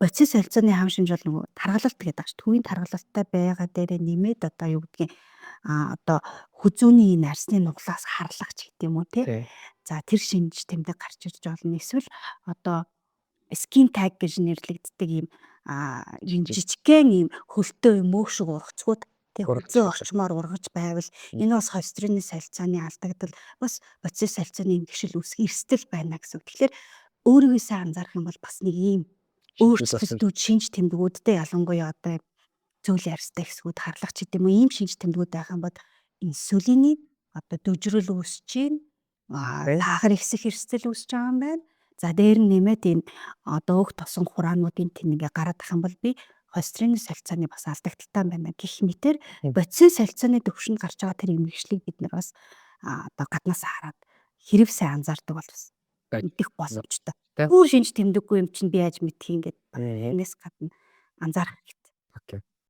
бодис солилцооны хам шинж бол нөгөө таргалалт гэдэг ааш. Төвийн таргалалттай байгаа дээрээ нэмээд одоо юу гэдгийг одоо хүзүүний нарсны нуглаас харлагч гэдэг юм уу тий. За тэр шинж тэмдэг гарч ирж болно. Эсвэл одоо skin tag гэж нэрлэгддэг ийм жижигхэн ийм хөлтөө юм өөгшөг ургацгууд тий хүзээ орчмоор ургаж байвал энэ бас холестерины солилцооны алдагдал бас бодис солилцооны эмгэгшил үүсэх эрсдэл байна гэсэн. Тэгэхээр өөрийгөө сайн анзаарах юм бол бас нэг ийм өөрчлөлтүүд шинж тэмдгүүдтэй ялангуяа одоо цөөлөн арьстай хэсгүүд харлагч гэдэг юм уу ийм шинж тэмдгүүд байх юм бол инсулины одоо дөжрөл үүсэж чинь тахар ихсэх эрсдэл үүсэж байгаа юм байна. За дээр нь нэмээд энэ одоо өөх тосон хураануудын тэн ингээ гараад ах юм бол би холестерины солилцооны бас алдагдaltaй байна гэх мэтэр бодис солилцооны төвшөнд гарч байгаа тэр эмгэгшлийг бид нар бас одоо гаднаас хараад хэрэг сайн анзаардаг бол бас мэдэх боломжтой. Өөр шинж тэмдэггүй юм чинь би яаж мэдхийг ингээд энэс гадна анзаарах